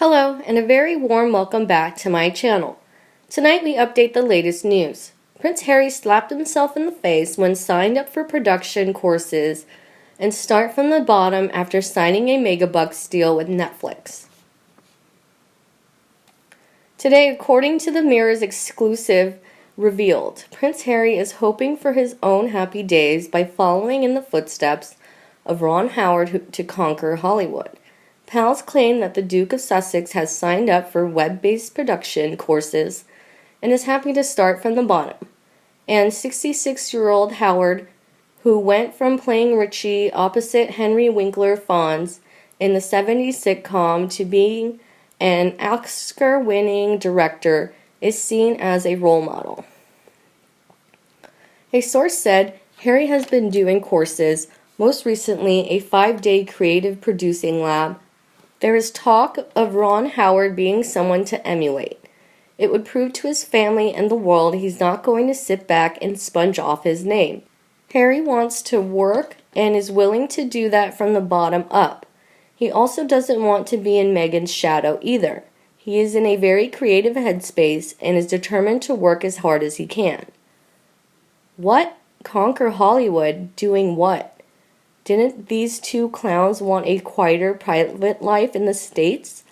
Hello, and a very warm welcome back to my channel. Tonight we update the latest news. Prince Harry slapped himself in the face when signed up for production courses and start from the bottom after signing a megabucks deal with Netflix. Today, according to the Mirror's exclusive revealed, Prince Harry is hoping for his own happy days by following in the footsteps of Ron Howard to conquer Hollywood. Pals claim that the Duke of Sussex has signed up for web-based production courses and is happy to start from the bottom. And 66-year-old Howard, who went from playing Richie opposite Henry Winkler Fonz in the 70s sitcom to being an Oscar-winning director, is seen as a role model. A source said Harry has been doing courses, most recently a 5-day creative producing lab. There is talk of Ron Howard being someone to emulate. It would prove to his family and the world he's not going to sit back and sponge off his name. Harry wants to work and is willing to do that from the bottom up. He also doesn't want to be in Meghan's shadow either. He is in a very creative headspace and is determined to work as hard as he can. What? Conquer Hollywood? Doing what? Didn't these two clowns want a quieter private life in the States?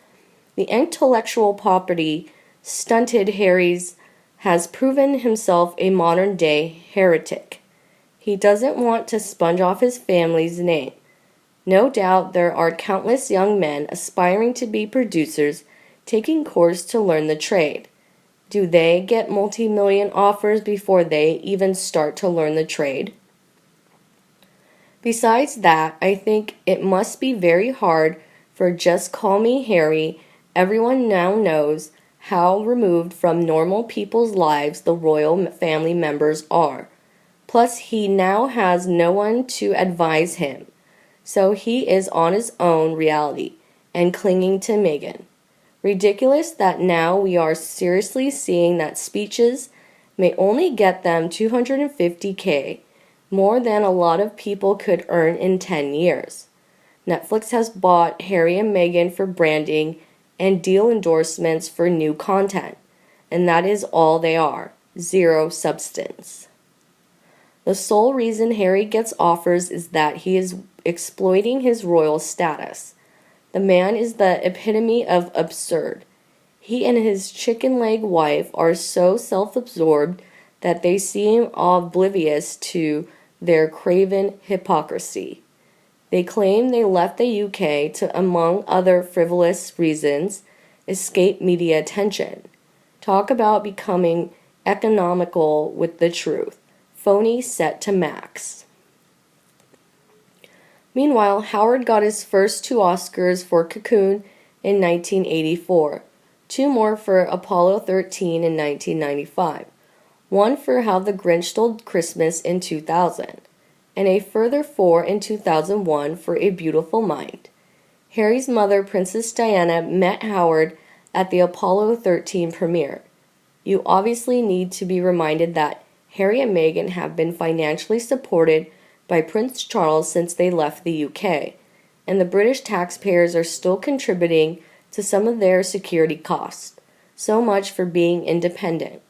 The intellectual property stunted Harry's has proven himself a modern-day heretic. He doesn't want to sponge off his family's name. No doubt there are countless young men aspiring to be producers taking courses to learn the trade. Do they get multi-million offers before they even start to learn the trade? Besides that, I think it must be very hard for Just Call Me Harry. Everyone now knows how removed from normal people's lives the royal family members are. Plus, he now has no one to advise him. So he is on his own reality and clinging to Meghan. Ridiculous that now we are seriously seeing that speeches may only get them $250K, more than a lot of people could earn in 10 years. Netflix has bought Harry and Meghan for branding and deal endorsements for new content, and that is all they are, zero substance. The sole reason Harry gets offers is that he is exploiting his royal status. The man is the epitome of absurd. He and his chicken leg wife are so self-absorbed that they seem oblivious to their craven hypocrisy. They claim they left the UK to, among other frivolous reasons, escape media attention. Talk about becoming economical with the truth. Phony set to max. Meanwhile, Howard got his first 2 Oscars for Cocoon in 1984, 2 more for Apollo 13 in 1995, 1 for How the Grinch Stole Christmas in 2000, and a further 4 in 2001 for A Beautiful Mind. Harry's mother, Princess Diana, met Howard at the Apollo 13 premiere. You obviously need to be reminded that Harry and Meghan have been financially supported by Prince Charles since they left the UK, and the British taxpayers are still contributing to some of their security costs. So much for being independent.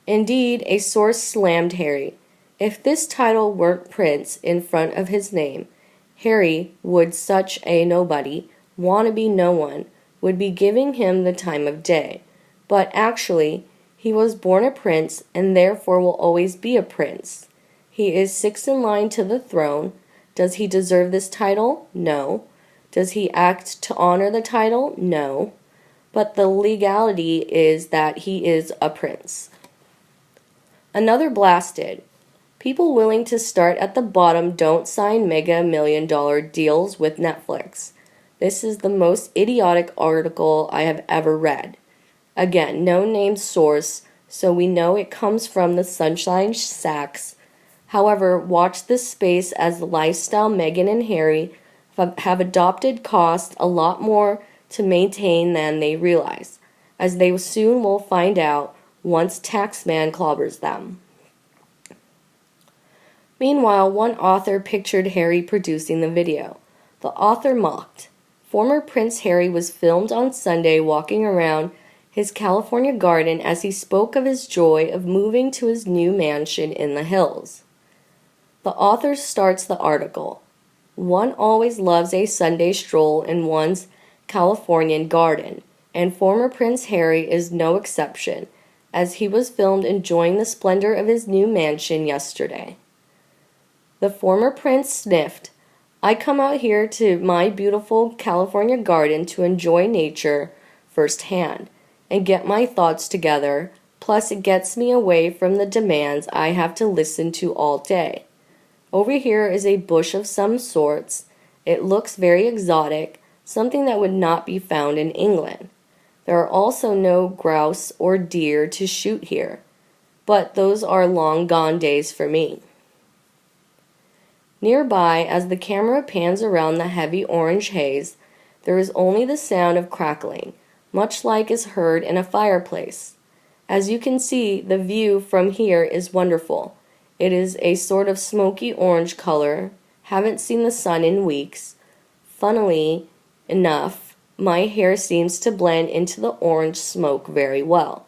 Indeed, a source slammed Harry. If this title weren't Prince in front of his name, Harry would such a nobody, wannabe no one, would be giving him the time of day. But actually, he was born a prince and therefore will always be a prince. He is 6th in line to the throne. Does he deserve this title? No. Does he act to honor the title? No. But the legality is that he is a prince. Another blasted. People willing to start at the bottom don't sign mega million-dollar deals with Netflix. This is the most idiotic article I have ever read. Again, no named source, so we know it comes from the Sunshine Sacks. However, watch this space as the lifestyle Meghan and Harry have adopted cost a lot more to maintain than they realize, as they soon will find out once Taxman clobbers them. Meanwhile, one author pictured Harry producing the video. The author mocked. Former Prince Harry was filmed on Sunday walking around his California garden as he spoke of his joy of moving to his new mansion in the hills. The author starts the article. One always loves a Sunday stroll in one's Californian garden, and former Prince Harry is no exception, as he was filmed enjoying the splendor of his new mansion yesterday. The former prince sniffed, "I come out here to my beautiful California garden to enjoy nature firsthand and get my thoughts together, plus it gets me away from the demands I have to listen to all day. Over here is a bush of some sorts. It looks very exotic, something that would not be found in England. There are also no grouse or deer to shoot here, but those are long gone days for me." Nearby, as the camera pans around the heavy orange haze, there is only the sound of crackling, much like is heard in a fireplace. As you can see, the view from here is wonderful. It is a sort of smoky orange color. Haven't seen the sun in weeks. Funnily enough, my hair seems to blend into the orange smoke very well.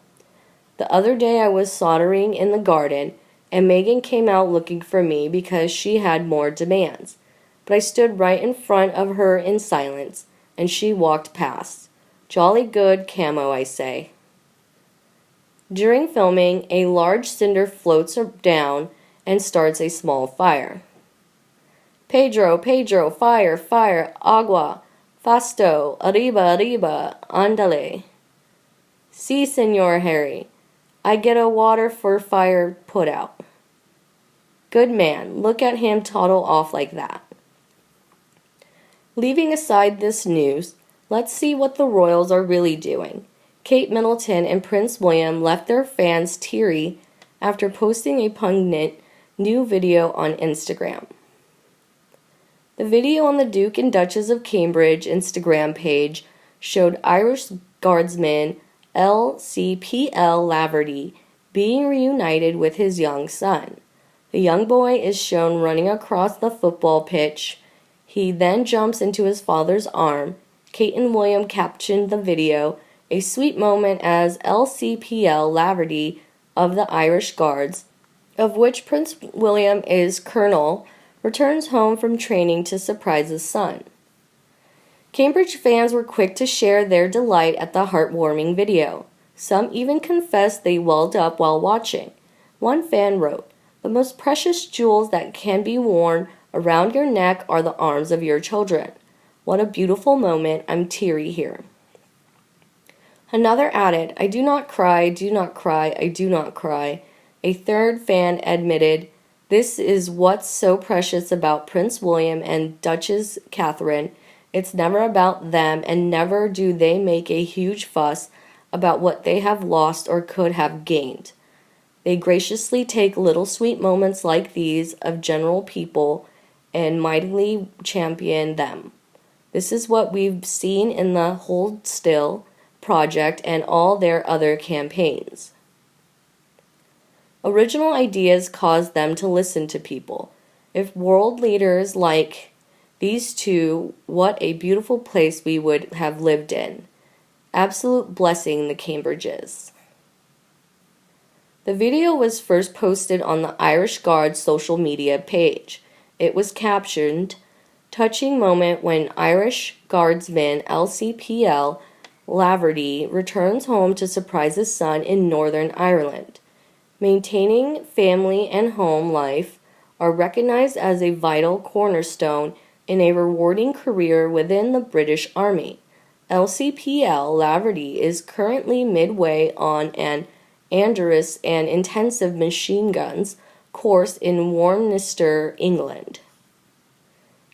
The other day I was soldering in the garden, and Megan came out looking for me because she had more demands. But I stood right in front of her in silence, and she walked past. Jolly good camo, I say. During filming, a large cinder floats down and starts a small fire. "Pedro, Pedro, fire, fire, agua, fasto, arriba, arriba, andale." "Si, Senor Harry, I get a water for fire put out." "Good man, look at him toddle off like that." Leaving aside this news, let's see what the royals are really doing. Kate Middleton and Prince William left their fans teary after posting a poignant new video on Instagram. The video on the Duke and Duchess of Cambridge Instagram page showed Irish Guardsman LCPL Laverty being reunited with his young son. The young boy is shown running across the football pitch. He then jumps into his father's arm. Kate and William captioned the video, "A sweet moment as LCPL Laverty of the Irish Guards, of which Prince William is colonel, returns home from training to surprise his son." Cambridge fans were quick to share their delight at the heartwarming video. Some even confessed they welled up while watching. One fan wrote, "The most precious jewels that can be worn around your neck are the arms of your children. What a beautiful moment. I'm teary here." Another added, "I do not cry, do not cry, I do not cry." A third fan admitted, "This is what's so precious about Prince William and Duchess Catherine. It's never about them, and never do they make a huge fuss about what they have lost or could have gained. They graciously take little sweet moments like these of general people and mightily champion them. This is what we've seen in the Hold Still project and all their other campaigns." Original ideas cause them to listen to people. If world leaders like these two, what a beautiful place we would have lived in. Absolute blessing, the Cambridges. The video was first posted on the Irish Guards social media page. It was captioned, "Touching moment when Irish Guardsman LCPL Laverty returns home to surprise his son in Northern Ireland. Maintaining family and home life are recognized as a vital cornerstone in a rewarding career within the British Army. LCPL Laverty is currently midway on an arduous and intensive machine guns course in Warminster, England."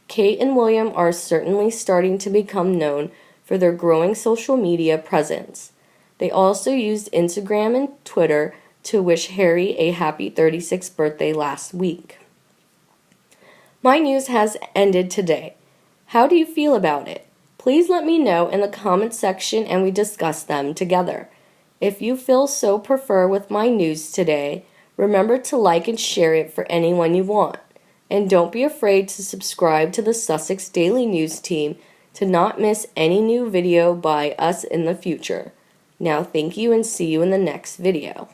Kate and William are certainly starting to become known for their growing social media presence. They also used Instagram and Twitter to wish Harry a happy 36th birthday last week. My news has ended today. How do you feel about it? Please let me know in the comments section and we discuss them together. If you feel so prefer with my news today, remember to like and share it for anyone you want. And don't be afraid to subscribe to the Sussex Daily News team to not miss any new video by us in the future. Now thank you and see you in the next video.